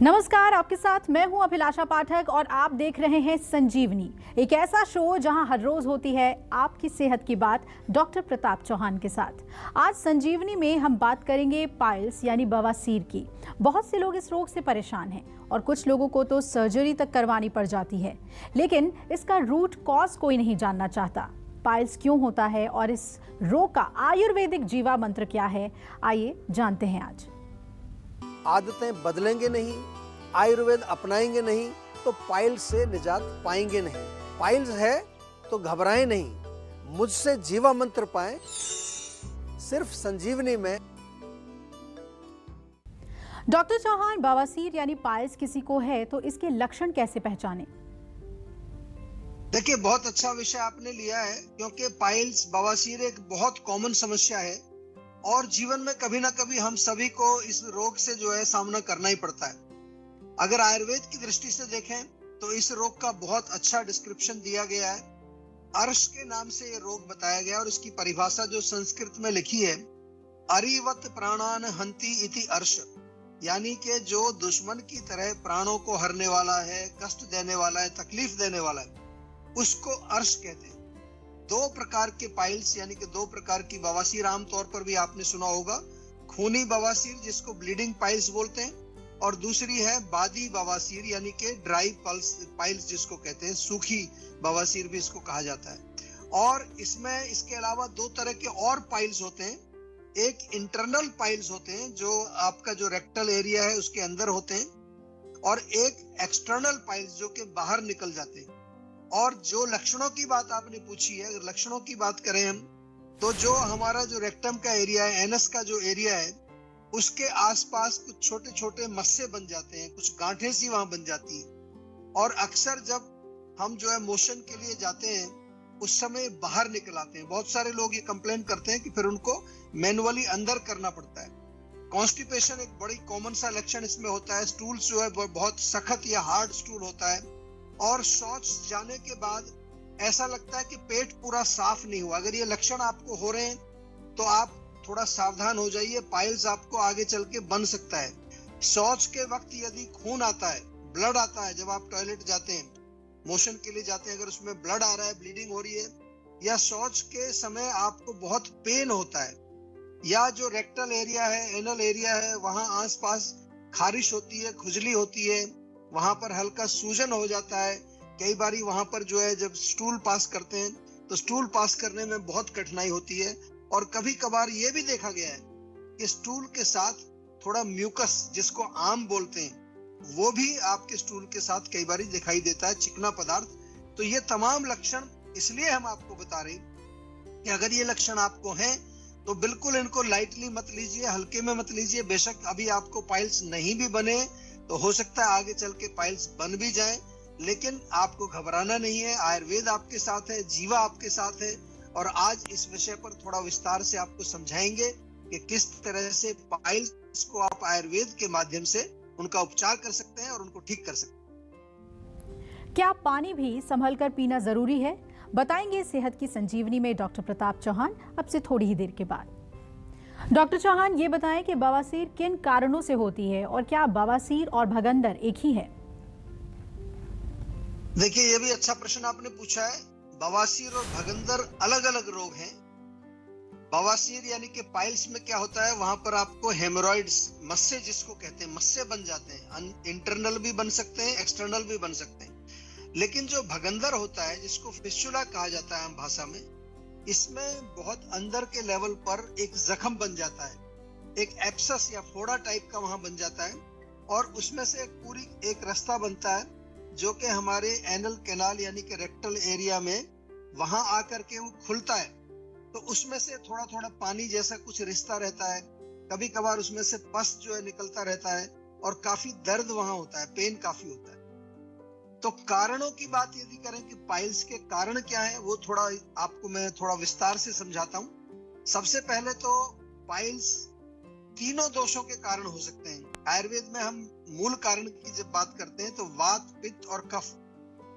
नमस्कार, आपके साथ मैं हूं अभिलाषा पाठक और आप देख रहे हैं संजीवनी, एक ऐसा शो जहां हर रोज होती है आपकी सेहत की बात डॉक्टर प्रताप चौहान के साथ। आज संजीवनी में हम बात करेंगे पाइल्स यानी बवासीर की। बहुत से लोग इस रोग से परेशान हैं और कुछ लोगों को तो सर्जरी तक करवानी पड़ जाती है, लेकिन इसका रूट कॉज कोई नहीं जानना चाहता। पाइल्स क्यों होता है और इस रोग का आयुर्वेदिक जीवा मंत्र क्या है, आइए जानते हैं आज। आदतें बदलेंगे नहीं, आयुर्वेद अपनाएंगे नहीं तो पाइल्स से निजात पाएंगे नहीं। पाइल्स है तो घबराएं नहीं, मुझसे जीवा मंत्र पाएं सिर्फ संजीवनी में। डॉक्टर चौहान, बवासीर यानी पाइल्स किसी को है तो इसके लक्षण कैसे पहचानें? देखिए, बहुत अच्छा विषय आपने लिया है क्योंकि पाइल्स बवासीर एक बहुत कॉमन समस्या है और जीवन में कभी ना कभी हम सभी को इस रोग से जो है सामना करना ही पड़ता है। अगर आयुर्वेद की दृष्टि से देखें तो इस रोग का बहुत अच्छा डिस्क्रिप्शन दिया गया है। अर्श के नाम से ये रोग बताया गया और इसकी परिभाषा जो संस्कृत में लिखी है, अरिवत प्राणान हंति इति अर्श, यानी कि जो दुश्मन की तरह प्राणों को हरने वाला है, कष्ट देने वाला है, तकलीफ देने वाला है, उसको अर्श कहते हैं। दो प्रकार के पाइल्स यानी कि दो प्रकार की बवासीर आमतौर पर भी आपने सुना होगा। खूनी बवासीर जिसको ब्लीडिंग पाइल्स बोलते हैं और दूसरी है बादी बवासीर यानी कि ड्राई पाइल्स जिसको कहते हैं, सूखी बवासीर भी इसको कहा जाता है। और इसमें इसके अलावा दो तरह के और पाइल्स होते हैं। एक इंटरनल पाइल्स होते हैं जो आपका जो रेक्टल एरिया है उसके अंदर होते हैं, और एक एक्सटर्नल पाइल्स जो कि बाहर निकल जाते हैं। और जो लक्षणों की बात आपने पूछी है, अगर लक्षणों की बात करें हम तो जो हमारा जो रेक्टम का एरिया है, एनस का जो एरिया है, उसके आसपास कुछ छोटे छोटे मस्से बन जाते हैं, कुछ गांठें सी वहां बन जाती है। और अक्सर जब हम जो है मोशन के लिए जाते हैं उस समय बाहर निकल आते हैं। बहुत सारे लोग ये कंप्लेन करते हैं कि फिर उनको मैनुअली अंदर करना पड़ता है। कॉन्स्टिपेशन एक बड़ी कॉमन सा लक्षण इसमें होता है। स्टूल जो है बहुत सख्त या हार्ड स्टूल होता है और शौच जाने के बाद ऐसा लगता है कि पेट पूरा साफ नहीं हुआ। अगर ये लक्षण आपको हो रहे हैं तो आप थोड़ा सावधान हो जाइए, पाइल्स आपको आगे चल के बन सकता है। शौच के वक्त यदि खून आता है, ब्लड आता है, जब आप टॉयलेट जाते हैं, मोशन के लिए जाते हैं, अगर उसमें ब्लड आ रहा है, ब्लीडिंग हो रही है, या शौच के समय आपको बहुत पेन होता है, या जो रेक्टल एरिया है, एनल एरिया है, वहां आसपास खारिश होती है, खुजली होती है, वहां पर हल्का सूजन हो जाता है। कई बारी वहां पर जो है जब स्टूल पास करते हैं तो स्टूल पास करने में बहुत कठिनाई होती है। और कभी कभार ये भी देखा गया है कि स्टूल के साथ थोड़ा म्यूकस जिसको आम बोलते हैं, वो भी आपके स्टूल के साथ कई बारी दिखाई देता है, चिकना पदार्थ। तो ये तमाम लक्षण इसलिए हम आपको बता रहे हैं कि अगर ये लक्षण आपको हैं तो बिल्कुल इनको लाइटली मत लीजिए, हल्के में मत लीजिए। बेशक अभी आपको पाइल्स नहीं भी बने तो हो सकता है आगे चल के पाइल्स बन भी जाए, लेकिन आपको घबराना नहीं है। आयुर्वेद आपके साथ है, जीवा आपके साथ है, और आज इस विषय पर थोड़ा विस्तार से आपको समझाएंगे कि किस तरह से पाइल्स को आप आयुर्वेद के माध्यम से उनका उपचार कर सकते हैं और उनको ठीक कर सकते हैं। क्या पानी भी संभल कर पीना जरूरी है? बताएंगे सेहत की संजीवनी में डॉक्टर प्रताप चौहान अब से थोड़ी ही देर के बाद। डॉक्टर चौहान, ये बताएं कि बवासीर किन कारणों से होती है और क्या बवासीर और भगंदर एक ही है? देखिए, ये भी अच्छा प्रश्न आपने पूछा है। बवासीर और भगंदर अलग अलग रोग हैं। बवासीर यानी कि पाइल्स में क्या होता है, वहां पर आपको हेमोरॉइड्स, मस्से जिसको कहते हैं, मस्से बन जाते हैं। इंटरनल भी बन सकते हैं, एक्सटर्नल भी बन सकते हैं। लेकिन जो भगंदर होता है, जिसको फिस्टुला कहा जाता है आम भाषा में, इसमें बहुत अंदर के लेवल पर एक जख्म बन जाता है, एक एब्सस या फोड़ा टाइप का वहां बन जाता है, और उसमें से एक रास्ता बनता है जो कि हमारे एनल कैनाल यानी कि रेक्टल एरिया में वहां आकर के वो खुलता है। तो उसमें से थोड़ा थोड़ा पानी जैसा कुछ रिश्ता रहता है, कभी कभार उसमें से पस जो है निकलता रहता है, और काफी दर्द वहां होता है, पेन काफी होता है। तो कारणों की बात यदि करें कि पाइल्स के कारण क्या है, वो थोड़ा आपको मैं थोड़ा विस्तार से समझाता हूँ। सबसे पहले तो पाइल्स तीनों दोषों के कारण हो सकते हैं। आयुर्वेद में हम मूल कारण की जब बात करते हैं तो वात, पित्त और कफ,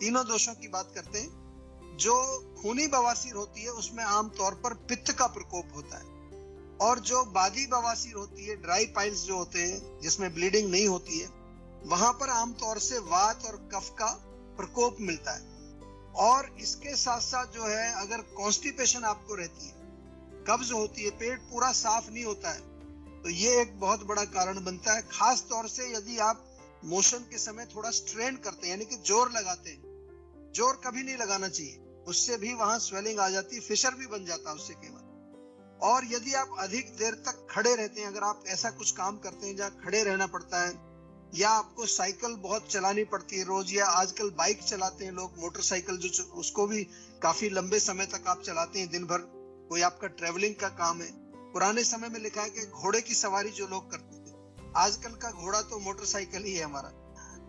तीनों दोषों की बात करते हैं। जो खूनी बवासीर होती है उसमें आमतौर पर पित्त का प्रकोप होता है, और जो बादी बवासीर होती है, ड्राई पाइल्स जो होते हैं जिसमें ब्लीडिंग नहीं होती है, वहां पर आमतौर से वात और कफ का प्रकोप मिलता है। और इसके साथ साथ जो है, अगर कॉन्स्टिपेशन आपको रहती है, कब्ज होती है, पेट पूरा साफ नहीं होता है, तो ये एक बहुत बड़ा कारण बनता है। खास तौर से यदि आप मोशन के समय थोड़ा स्ट्रेन करते हैं, यानी कि जोर लगाते हैं, जोर कभी नहीं लगाना चाहिए, उससे भी वहां स्वेलिंग आ जाती है, फिशर भी बन जाता है उससे केवल। और यदि आप अधिक देर तक खड़े रहते हैं, अगर आप ऐसा कुछ काम करते हैं जहाँ खड़े रहना पड़ता है, या आपको साइकिल बहुत चलानी पड़ती है रोज, या आजकल बाइक चलाते हैं लोग, मोटरसाइकिल जो उसको भी काफी लंबे समय तक आप चलाते हैं, दिन भर कोई आपका ट्रेवलिंग का काम है। पुराने समय में लिखा है कि घोड़े की सवारी जो लोग करते थे, आजकल का घोड़ा तो मोटरसाइकिल ही है हमारा।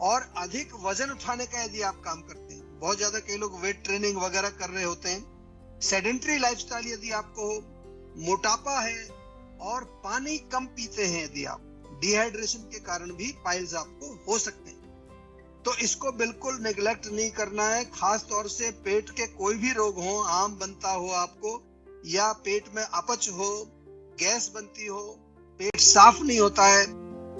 और अधिक वजन उठाने का यदि आप काम करते हैं, बहुत ज्यादा कई लोग वेट ट्रेनिंग वगैरह कर रहे होते हैं, सेडेंट्री लाइफस्टाइल यदि आपको हो, मोटापा है और पानी कम पीते हैं यदि आप, डिहाइड्रेशन के कारण भी पाइल्स आपको हो सकते हैं। तो इसको बिल्कुल नेग्लेक्ट नहीं करना है। खास तौर से पेट के कोई भी रोग हो, आम बनता हो आपको, या पेट में अपच हो, गैस बनती हो, पेट साफ नहीं होता है,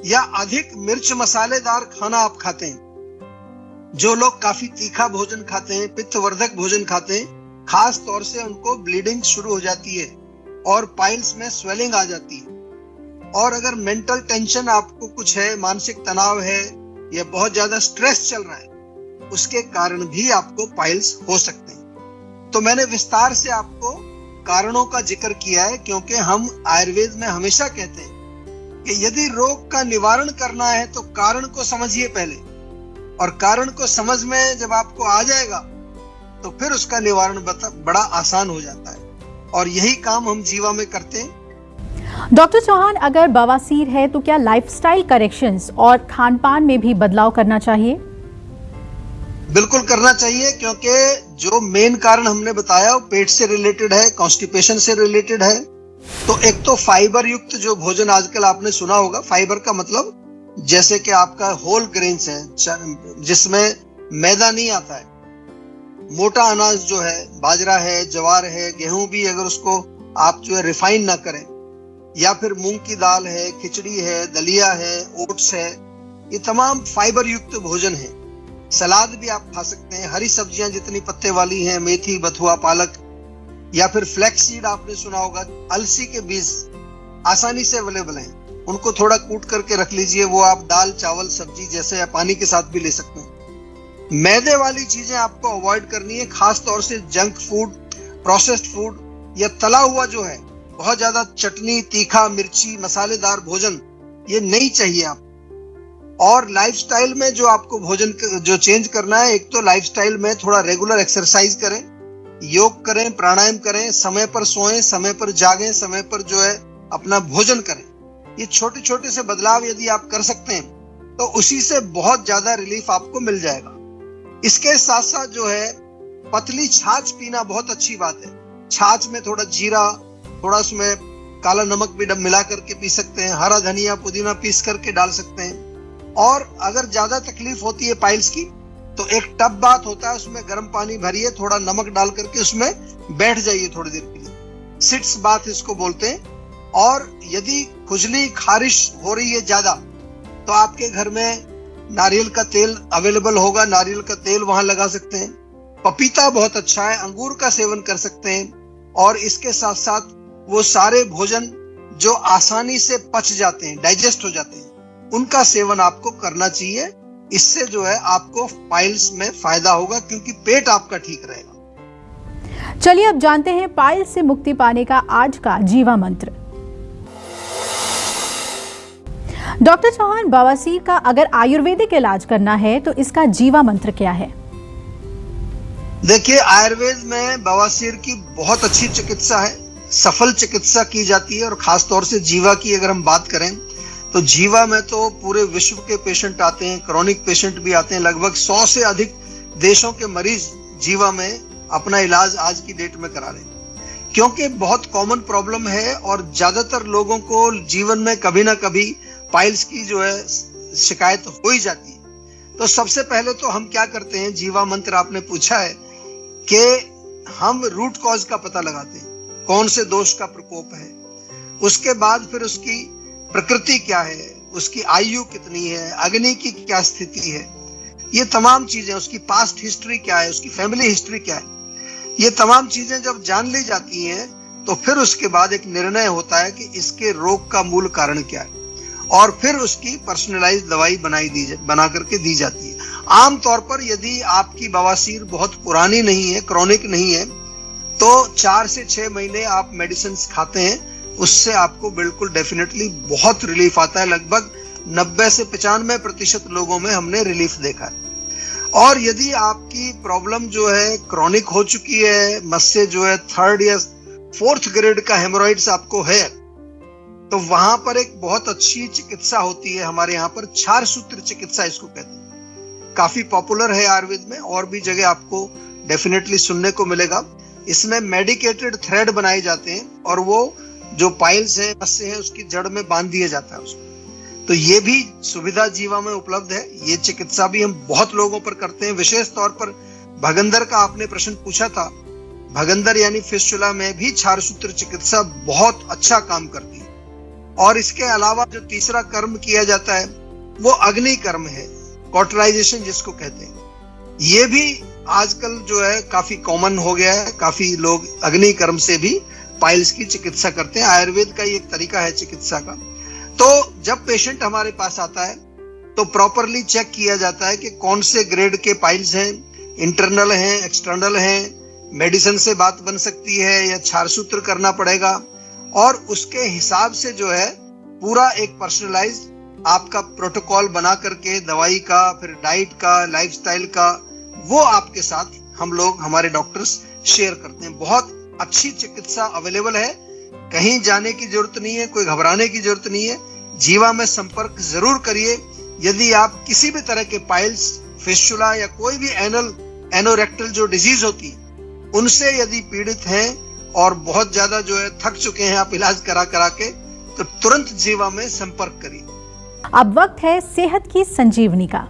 या अधिक मिर्च मसालेदार खाना आप खाते हैं, जो लोग काफी तीखा भोजन खाते हैं, पित्तवर्धक भोजन खाते हैं, खास तौर से उनको ब्लीडिंग शुरू हो जाती है और पाइल्स में स्वेलिंग आ जाती है। और अगर मेंटल टेंशन आपको कुछ है, मानसिक तनाव है, या बहुत ज्यादा स्ट्रेस चल रहा है, उसके कारण भी आपको पाइल्स हो सकते हैं। तो मैंने विस्तार से आपको कारणों का जिक्र किया है, क्योंकि हम आयुर्वेद में हमेशा कहते हैं कि यदि रोग का निवारण करना है तो कारण को समझिए पहले, और कारण को समझ में जब आपको आ जाएगा तो फिर उसका निवारण बड़ा आसान हो जाता है। और यही काम हम जीवा में करते हैं। डॉक्टर चौहान, अगर बवासीर है तो क्या लाइफस्टाइल करेक्शंस और खानपान में भी बदलाव करना चाहिए? बिल्कुल करना चाहिए, क्योंकि जो मेन कारण हमने बताया वो पेट से रिलेटेड है, कॉन्स्टिपेशन से रिलेटेड है। तो एक तो फाइबर युक्त जो भोजन आजकल आपने सुना होगा, फाइबर का मतलब जैसे कि आपका होल ग्रेन्स है, जिसमें मैदा नहीं आता है, मोटा अनाज जो है, बाजरा है, ज्वार है, गेहूं भी अगर उसको आप जो है रिफाइन ना करें, या फिर मूंग की दाल है, खिचड़ी है, दलिया है, ओट्स है, ये तमाम फाइबर युक्त भोजन है। सलाद भी आप खा सकते हैं, हरी सब्जियां जितनी पत्ते वाली हैं, मेथी, बथुआ, पालक, या फिर फ्लैक्स सीड आपने सुना होगा, अलसी के बीज आसानी से अवेलेबल हैं, उनको थोड़ा कूट करके रख लीजिए, वो आप दाल, चावल, सब्जी जैसे या पानी के साथ भी ले सकते हैं। मैदे वाली चीजें आपको अवॉइड करनी है, खास तौर से जंक फूड, प्रोसेस्ड फूड, या तला हुआ जो है, बहुत ज्यादा चटनी, तीखा, मिर्ची, मसालेदार भोजन, ये नहीं चाहिए आप। और लाइफस्टाइल में जो आपको भोजन जो चेंज करना है, एक तो लाइफस्टाइल में थोड़ा रेगुलर एक्सरसाइज करें, योग करें, प्राणायाम करें, समय पर सोएं, समय पर जागें, समय पर जो है अपना भोजन करें। ये छोटे छोटे से बदलाव यदि आप कर सकते हैं तो उसी से बहुत ज्यादा रिलीफ आपको मिल जाएगा। इसके साथ साथ जो है पतली छाछ पीना बहुत अच्छी बात है। छाछ में थोड़ा जीरा, थोड़ा उसमें काला नमक भी मिला करके पी सकते हैं, हरा धनिया, पुदीना पीस करके डाल सकते हैं। और अगर ज्यादा तकलीफ होती है पाइल्स की, तो एक टब बाथ होता है, उसमें गर्म पानी भरिए, थोड़ा नमक डाल करके उसमें बैठ जाइए थोड़ी देर के लिए, सिट्स बाथ इसको बोलते हैं। और यदि खुजली, खारिश हो रही है ज्यादा, तो आपके घर में नारियल का तेल अवेलेबल होगा, नारियल का तेल वहां लगा सकते हैं। पपीता बहुत अच्छा है, अंगूर का सेवन कर सकते हैं। और इसके साथ साथ वो सारे भोजन जो आसानी से पच जाते हैं, डाइजेस्ट हो जाते हैं, उनका सेवन आपको करना चाहिए। इससे जो है आपको पाइल्स में फायदा होगा, क्योंकि पेट आपका ठीक रहेगा। चलिए अब जानते हैं पाइल्स से मुक्ति पाने का आज का जीवा मंत्र। डॉक्टर चौहान, बवासीर का अगर आयुर्वेदिक इलाज करना है तो इसका जीवा मंत्र क्या है? देखिए, आयुर्वेद में बवासीर की बहुत अच्छी चिकित्सा है, सफल चिकित्सा की जाती है। और खास तौर से जीवा की अगर हम बात करें तो जीवा में तो पूरे विश्व के पेशेंट आते हैं, क्रॉनिक पेशेंट भी आते हैं। लगभग 100 से अधिक देशों के मरीज जीवा में अपना इलाज आज की डेट में करा रहे हैं, क्योंकि बहुत कॉमन प्रॉब्लम है और ज्यादातर लोगों को जीवन में कभी ना कभी पाइल्स की जो है शिकायत हो ही जाती है। तो सबसे पहले तो हम क्या करते हैं, जीवा मंत्र आपने पूछा है, कि हम रूट कॉज का पता लगाते हैं, कौन से दोष का प्रकोप है। उसके बाद फिर उसकी प्रकृति क्या है, उसकी आयु कितनी है, अग्नि की क्या स्थिति है, ये तमाम चीजें, उसकी पास्ट हिस्ट्री क्या है, उसकी फैमिली हिस्ट्री क्या है, ये तमाम चीजें जब जान ली जाती हैं तो फिर उसके बाद एक निर्णय होता है कि इसके रोग का मूल कारण क्या है, और फिर उसकी पर्सनलाइज्ड दवाई बना करके दी जाती है। आमतौर पर यदि आपकी बवासीर बहुत पुरानी नहीं है, क्रॉनिक नहीं है, तो 4 से 6 महीने आप मेडिसिन खाते हैं, उससे आपको बिल्कुल डेफिनेटली बहुत रिलीफ आता है। लगभग 90 से 95% लोगों में हमने रिलीफ देखा है। और यदि आपकी प्रॉब्लम जो है क्रॉनिक हो चुकी है, मस्से जो है 3rd या 4th ग्रेड का हेमोरॉइड्स आपको है, तो वहां पर एक बहुत अच्छी चिकित्सा होती है हमारे यहाँ पर, क्षार सूत्र चिकित्सा इसको कहते हैं। काफी पॉपुलर है आयुर्वेद में, और भी जगह आपको डेफिनेटली सुनने को मिलेगा। इसमें मेडिकेटेड थ्रेड बनाए जाते हैं और वो जो पाइल्स हैं, मस्से हैं, उसकी जड़ में बांध दिया जाता है उसको। तो ये भी सुविधा जीवा में उपलब्ध है। ये चिकित्सा भी हम बहुत लोगों पर करते हैं। विशेष तौर पर भगंदर का आपने प्रश्न पूछा था, भगंदर यानी फिस्टुला में भी क्षार सूत्र चिकित्सा बहुत अच्छा काम करती है। और इसके अलावा जो तीसरा कर्म किया जाता है वो अग्नि कर्म है, कॉटराइजेशन जिसको कहते हैं। ये भी आजकल जो है काफी कॉमन हो गया है, काफी लोग अग्नि कर्म से भी पाइल्स की चिकित्सा करते हैं। आयुर्वेद का ये एक तरीका है चिकित्सा का। तो जब पेशेंट हमारे पास आता है तो प्रॉपरली चेक किया जाता है कि कौन से ग्रेड के पाइल्स हैं, इंटरनल हैं, एक्सटर्नल हैं, मेडिसिन से बात बन सकती है या क्षार सूत्र करना पड़ेगा, और उसके हिसाब से जो है पूरा एक पर्सनलाइज आपका प्रोटोकॉल बना करके दवाई का, फिर डाइट का, लाइफस्टाइल का, वो आपके साथ हम लोग, हमारे डॉक्टर्स शेयर करते हैं। बहुत अच्छी चिकित्सा अवेलेबल है, कहीं जाने की जरूरत नहीं है, कोई घबराने की जरूरत नहीं है। जीवा में संपर्क जरूर करिए यदि आप किसी भी तरह के पाइल्स, फिस्टुला या कोई भी एनोरेक्टल जो डिजीज होती है उनसे यदि पीड़ित हैं और बहुत ज्यादा जो है थक चुके हैं आप इलाज करा के, तो तुरंत जीवा में संपर्क करिए। अब वक्त है सेहत की संजीवनी का।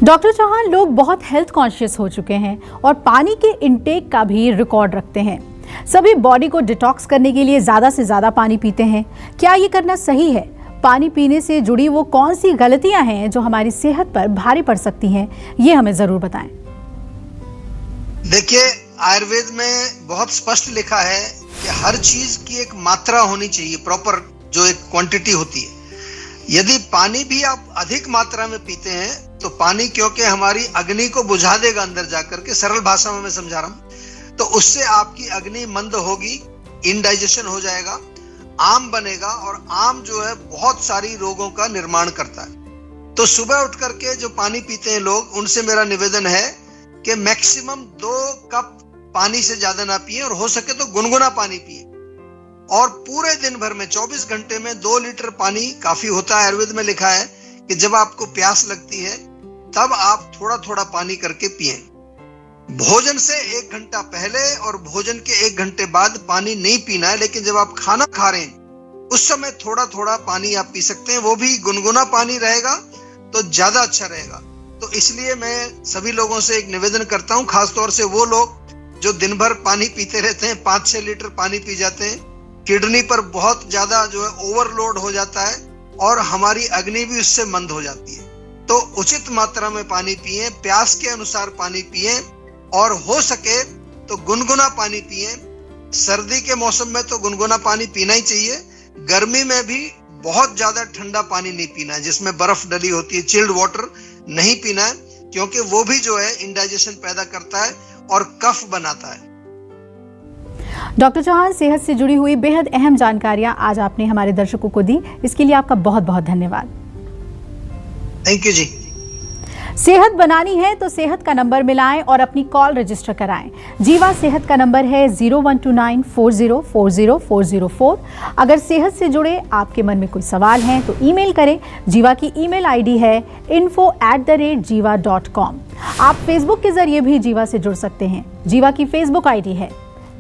डॉक्टर चौहान, लोग बहुत हेल्थ कॉन्शियस हो चुके हैं और पानी के इंटेक का भी रिकॉर्ड रखते हैं। सभी बॉडी को डिटॉक्स करने के लिए ज्यादा से ज्यादा पानी पीते हैं। क्या ये करना सही है? पानी पीने से जुड़ी वो कौन सी गलतियां हैं जो हमारी सेहत पर भारी पड़ सकती हैं, ये हमें जरूर बताएं। देखिए, आयुर्वेद में बहुत स्पष्ट लिखा है कि हर चीज की एक मात्रा होनी चाहिए, प्रॉपर जो एक क्वांटिटी होती है। यदि पानी भी आप अधिक मात्रा में पीते हैं तो पानी क्योंकि हमारी अग्नि को बुझा देगा अंदर जाकर के, सरल भाषा में मैं समझा रहा हूं, तो उससे आपकी अग्नि मंद होगी, इनडाइजेशन हो जाएगा, आम बनेगा, और आम जो है बहुत सारी रोगों का निर्माण करता है। तो सुबह उठ करके जो पानी पीते हैं लोग, उनसे मेरा निवेदन है कि मैक्सिमम 2 कप पानी से ज्यादा ना पिए, और हो सके तो गुनगुना पानी पिए। और पूरे दिन भर में 24 घंटे में 2 लीटर पानी काफी होता है। आयुर्वेद में लिखा है कि जब आपको प्यास लगती है तब आप थोड़ा थोड़ा पानी करके पिए। भोजन से 1 घंटा पहले और भोजन के 1 घंटे बाद पानी नहीं पीना है, लेकिन जब आप खाना खा रहे हैं उस समय थोड़ा थोड़ा पानी आप पी सकते हैं। वो भी गुनगुना पानी रहेगा तो ज्यादा अच्छा रहेगा। तो इसलिए मैं सभी लोगों से एक निवेदन करता हूं, खासतौर से वो लोग जो दिन भर पानी पीते रहते हैं, 5-6 लीटर पानी पी जाते हैं, किडनी पर बहुत ज्यादा जो है ओवरलोड हो जाता है और हमारी अग्नि भी उससे मंद हो जाती है। तो उचित मात्रा में पानी पिए, प्यास के अनुसार पानी पिए, और हो सके तो गुनगुना पानी पिए। सर्दी के मौसम में तो गुनगुना पानी पीना ही चाहिए। गर्मी में भी बहुत ज्यादा ठंडा पानी नहीं पीना है जिसमें बर्फ डली होती है, चिल्ड वाटर नहीं पीना है, क्योंकि वो भी जो है इंडाइजेशन पैदा करता है और कफ बनाता है। डॉक्टर चौहान, सेहत से जुड़ी हुई बेहद अहम जानकारियां आज आपने हमारे दर्शकों को दी, इसके लिए आपका बहुत बहुत धन्यवाद। थैंक यू जी। सेहत बनानी है तो सेहत का नंबर मिलाएं और अपनी कॉल रजिस्टर कराएं। जीवा सेहत का नंबर है 0129404004। अगर सेहत से जुड़े आपके मन में कोई सवाल हैं तो ईमेल करें। जीवा की ईमेल आईडी है info@jiva.com। आप फेसबुक के जरिए भी जीवा से जुड़ सकते हैं। जीवा की फेसबुक आईडी है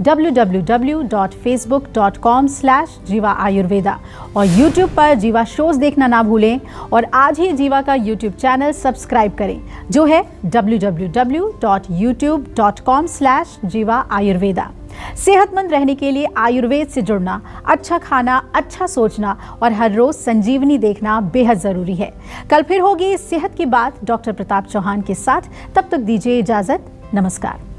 www.facebook.com/जीवा आयुर्वेदा, और YouTube पर जीवा शोज देखना ना भूलें, और आज ही जीवा का YouTube चैनल सब्सक्राइब करें जो है www.youtube.com/जीवा आयुर्वेदा। सेहतमंद रहने के लिए आयुर्वेद से जुड़ना, अच्छा खाना, अच्छा सोचना और हर रोज संजीवनी देखना बेहद जरूरी है। कल फिर होगी सेहत की बात डॉक्टर प्रताप चौहान के साथ। तब तक दीजिए इजाजत। नमस्कार।